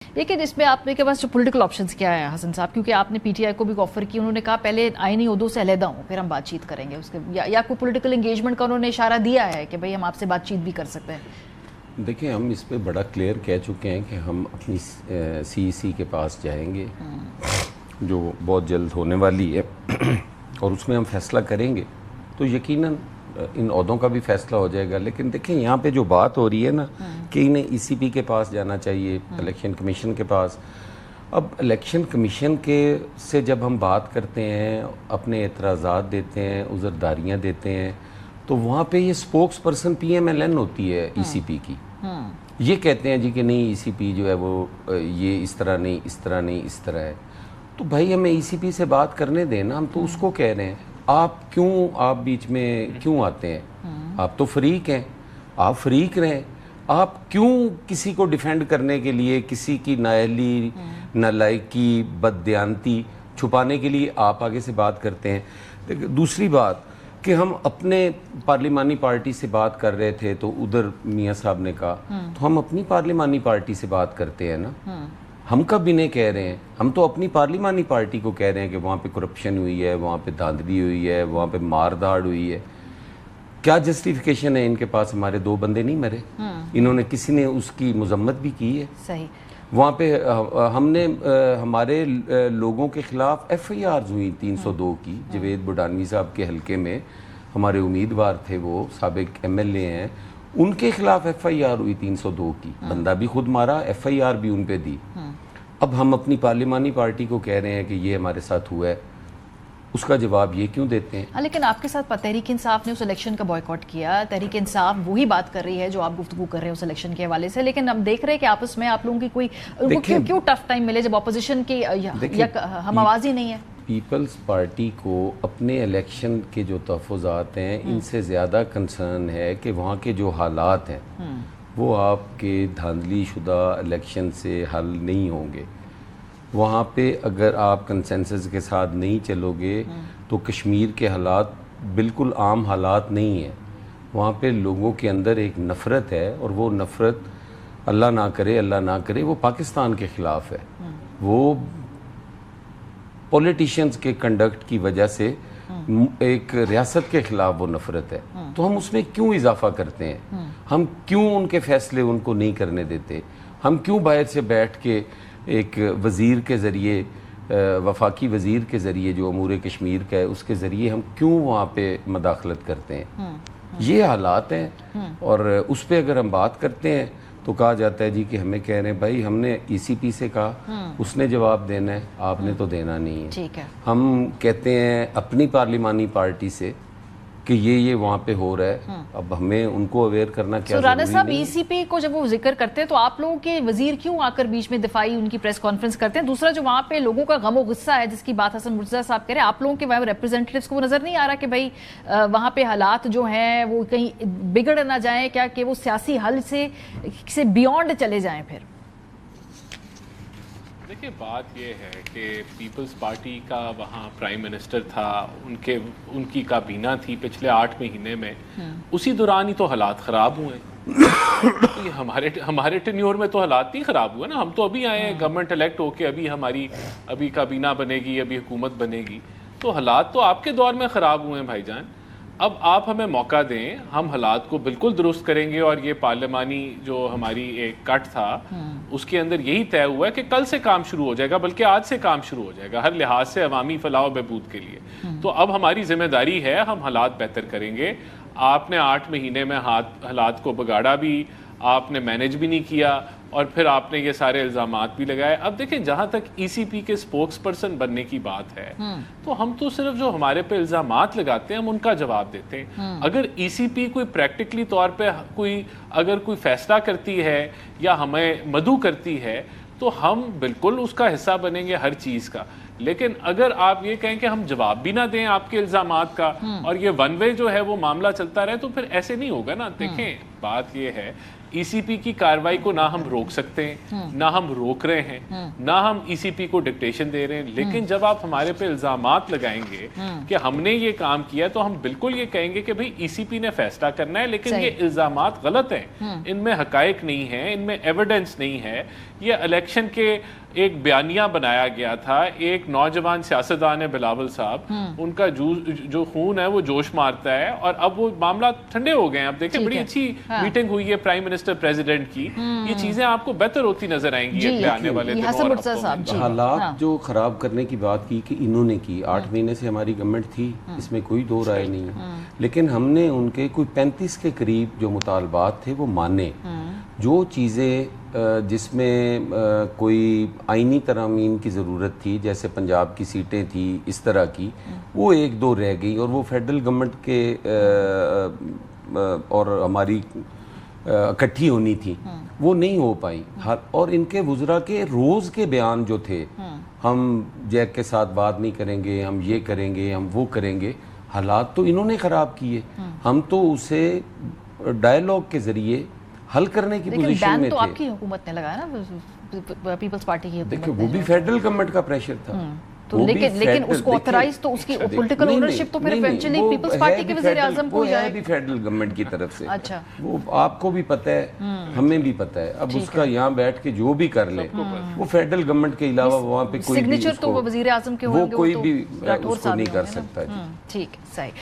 لیکن اس میں آپ کے پاس جو پولیٹیکل آپشنز کیا ہے حسن صاحب، کیونکہ آپ نے پی ٹی آئی کو بھی آفر کی، انہوں نے کہا پہلے آئینی عہدوں سے علیحدہ ہوں پھر ہم بات چیت کریں گے اس کے، یا کوئی پولیٹیکل انگیجمنٹ کا انہوں نے اشارہ دیا ہے کہ بھئی ہم آپ سے بات چیت بھی کر سکتے ہیں؟ دیکھیں ہم اس پہ بڑا کلیئر کہہ چکے ہیں کہ ہم اپنی سی سی کے پاس جائیں گے جو بہت جلد ہونے والی ہے اور اس میں ہم فیصلہ کریں گے تو یقیناً ان عہدوں کا بھی فیصلہ ہو جائے گا. لیکن دیکھیں یہاں پہ جو بات ہو رہی ہے نا کہ انہیں ای سی پی کے پاس جانا چاہیے، الیکشن کمیشن کے پاس. اب الیکشن کمیشن کے سے جب ہم بات کرتے ہیں، اپنے اعتراضات دیتے ہیں، عذرداریاں دیتے ہیں، تو وہاں پہ یہ spokesperson P M L N ہوتی ہے ای سی پی کی. یہ کہتے ہیں جی کہ نہیں ای سی پی جو ہے وہ یہ اس طرح نہیں، اس طرح نہیں، اس طرح ہے. تو بھائی ہمیں ای سی پی سے بات کرنے دیں نا، ہم تو اس کو کہہ رہے ہیں. آپ بیچ میں کیوں آتے ہیں؟ آپ تو فریق ہیں، آپ فریق رہیں. آپ کیوں کسی کو ڈیفینڈ کرنے کے لیے، کسی کی نااہلی، نالائکی، بددیانتی چھپانے کے لیے آپ آگے سے بات کرتے ہیں؟ دوسری بات کہ ہم اپنے پارلیمانی پارٹی سے بات کر رہے تھے تو ادھر میاں صاحب نے کہا تو ہم اپنی پارلیمانی پارٹی سے بات کرتے ہیں نا. ہم کب انہیں کہہ رہے ہیں؟ ہم تو اپنی پارلیمانی پارٹی کو کہہ رہے ہیں کہ وہاں پہ کرپشن ہوئی ہے، وہاں پہ دھاندلی ہوئی ہے، وہاں پہ مار دھاڑ ہوئی ہے. کیا جسٹیفیکیشن ہے ان کے پاس؟ ہمارے 2 بندے نہیں مرے، انہوں نے کسی نے اس کی مذمت بھی کی ہے. صحیح. وہاں پہ ہم نے ہمارے لوگوں کے خلاف ایف آئی آرز ہوئی 302 کی. جوید بڈانوی صاحب کے حلقے میں ہمارے امیدوار تھے، وہ سابق ایم ایل اے ہیں، ان کے خلاف ایف آئی آر ہوئی 302 کی. بندہ بھی خود مارا، ایف آئی آر بھی ان پہ دی. اب ہم اپنی پارلیمانی پارٹی کو کہہ رہے ہیں کہ یہ ہمارے ساتھ ہوا ہے، اس کا جواب یہ کیوں دیتے ہیں؟ لیکن آپ کے ساتھ تحریک انصاف نے اس الیکشن کا بائیکاٹ کیا. تحریک انصاف وہی بات کر رہی ہے جو آپ گفتگو کر رہے ہیں اس الیکشن کے حوالے سے، لیکن ہم دیکھ رہے ہیں کہ آپس میں آپ لوگوں کی کیوں ٹف ٹائم ملے جب اپوزیشن کی ہم آوازی نہیں ہے؟ پیپلز پارٹی کو اپنے الیکشن کے جو تحفظات ہیں ان سے زیادہ کنسرن ہے کہ وہاں کے جو حالات ہیں وہ آپ کے دھاندلی شدہ الیکشن سے حل نہیں ہوں گے. وہاں پہ اگر آپ کنسنسس کے ساتھ نہیں چلو گے تو کشمیر کے حالات بالکل عام حالات نہیں ہیں. وہاں پہ لوگوں کے اندر ایک نفرت ہے، اور وہ نفرت اللہ نہ کرے وہ پاکستان کے خلاف ہے. وہ پولیٹیشنز کے کنڈکٹ کی وجہ سے ایک ریاست کے خلاف وہ نفرت ہے. تو ہم اس میں کیوں اضافہ کرتے ہیں؟ ہم کیوں ان کے فیصلے ان کو نہیں کرنے دیتے؟ ہم کیوں باہر سے بیٹھ کے ایک وزیر کے ذریعے، وفاقی وزیر کے ذریعے جو امور کشمیر کا ہے اس کے ذریعے ہم کیوں وہاں پہ مداخلت کرتے ہیں؟ یہ حالات ہیں. اور اس پہ اگر ہم بات کرتے ہیں تو کہا جاتا ہے جی کہ ہمیں کہہ رہے ہیں بھائی ہم نے ای سی پی سے کہا، اس نے جواب دینا ہے، آپ نے تو دینا نہیں ہے. ٹھیک ہے. ہم کہتے ہیں اپنی پارلیمانی پارٹی سے کہ یہ وہاں پہ ہو رہا ہے. اب ہمیں ان کو اویئر کرنا کیا ضروری رانا صاحب نہیں؟ ای سی پی کو جب وہ ذکر کرتے ہیں تو آپ لوگوں کے وزیر کیوں آ کر بیچ میں دفاعی ان کی پریس کانفرنس کرتے ہیں؟ دوسرا جو وہاں پہ لوگوں کا غم و غصہ ہے جس کی بات حسن مرتضیٰ صاحب کہہ رہے ہیں، آپ لوگوں کے وہاں ریپرزینٹیوز کو وہ نظر نہیں آ رہا کہ بھائی وہاں پہ حالات جو ہیں وہ کہیں بگڑ نہ جائیں کیا، کہ وہ سیاسی حل سے بیونڈ چلے جائیں پھر؟ دیکھیں بات یہ ہے کہ پیپلز پارٹی کا وہاں پرائم منسٹر تھا، ان کی کابینہ تھی پچھلے 8 مہینے میں، اسی دوران ہی تو حالات خراب ہوئے. ہمارے ٹینیور میں تو حالات نہیں خراب ہوئے نا. ہم تو ابھی آئے ہیں، گورنمنٹ الیکٹ ہو کے ابھی کابینہ بنے گی، ابھی حکومت بنے گی. تو حالات تو آپ کے دور میں خراب ہوئے ہیں بھائی جان. اب آپ ہمیں موقع دیں، ہم حالات کو بالکل درست کریں گے. اور یہ پارلیمانی جو ہماری ایک کٹ تھا اس کے اندر یہی طے ہوا ہے کہ کل سے کام شروع ہو جائے گا، بلکہ آج سے کام شروع ہو جائے گا ہر لحاظ سے عوامی فلاح و بہبود کے لیے. تو اب ہماری ذمہ داری ہے، ہم حالات بہتر کریں گے. آپ نے 8 مہینے میں حالات کو بگاڑا بھی، آپ نے مینج بھی نہیں کیا، اور پھر آپ نے یہ سارے الزامات بھی لگائے. اب دیکھیں جہاں تک ای سی پی کے سپوکس پرسن بننے کی بات ہے تو ہم تو صرف جو ہمارے پہ الزامات لگاتے ہیں ہم ان کا جواب دیتے ہیں. اگر ای سی پی کوئی پریکٹیکلی طور پہ اگر کوئی فیصلہ کرتی ہے یا ہمیں مدعو کرتی ہے تو ہم بالکل اس کا حصہ بنیں گے ہر چیز کا. لیکن اگر آپ یہ کہیں کہ ہم جواب بھی نہ دیں آپ کے الزامات کا اور یہ ون وے جو ہے وہ معاملہ چلتا رہے تو پھر ایسے نہیں ہوگا نا. دیکھیں بات یہ ہے ای سی پی کی کارروائی کو نہ ہم روک سکتے ہیں، نہ ہم روک رہے ہیں، نہ ہم ای سی پی کو ڈکٹیشن دے رہے ہیں. لیکن جب آپ ہمارے پہ الزامات لگائیں گے کہ ہم نے یہ کام کیا تو ہم بالکل یہ کہیں گے کہ بھئی ای سی پی نے فیصلہ کرنا ہے، لیکن یہ الزامات غلط ہیں، ان میں حقائق نہیں ہیں، ان میں ایویڈنس نہیں ہے یہ الیکشن کے ایک بیانیہ بنایا گیا تھا. ایک نوجوان سیاستدان ہے بلاول صاحب, ان کا جو خون ہے وہ جوش مارتا ہے, اور اب وہ معاملات ٹھنڈے ہو گئے ہیں. اب دیکھیں بڑی اچھی میٹنگ ہوئی ہے پرائم منسٹر پریزیڈنٹ کی, یہ چیزیں آپ کو بہتر ہوتی نظر آئیں گی آنے والے دنوں اور ہفتوں میں. حالات جو خراب کرنے کی بات کی کہ انہوں نے کی, 8 مہینے سے ہماری گورنمنٹ تھی, اس میں کوئی دو رائے نہیں ہے, لیکن ہم نے ان کے کوئی 35 کے قریب جو مطالبات تھے وہ مانے. جو چیزیں جس میں کوئی آئینی ترامیم کی ضرورت تھی, جیسے پنجاب کی سیٹیں تھی اس طرح کی, وہ 1-2 رہ گئی, اور وہ فیڈرل گورنمنٹ کے اور ہماری اکٹھی ہونی تھی, وہ نہیں ہو پائی. اور ان کے وزراء کے روز کے بیان جو تھے, ہم جیک کے ساتھ بات نہیں کریں گے, ہم یہ کریں گے, ہم وہ کریں گے, حالات تو انہوں نے خراب کیے. ہم تو اسے ڈائیلاگ کے ذریعے حل کرنے کی پوزیشن میں تو تھے. آپ کی حکومت نے لگایا نا, پیپلز پارٹی کی حکومت. دیکھیں وہ بھی فیڈرل گورنمنٹ کا پریشر تھا, لیکن اس کو آتھرائز تو اس کی پولیٹیکل اونرشپ تو پھر ایونچولی پیپلز پارٹی کے وزیر اعظم کو جائے. وہ بھی فیڈرل گورنمنٹ کی طرف سے. اچھا, وہ آپ کو بھی پتہ ہے, ہمیں بھی پتہ ہے. اب اس کا یہاں بیٹھ کے جو بھی کر لے, وہ فیڈرل گورنمنٹ کے علاوہ وہاں پہ کوئی بھی سگنیچر تو وہ وزیر اعظم کے ہوں گے, وہ کوئی بھی اس کو نہیں کر سکتا. ٹھیک, صحیح.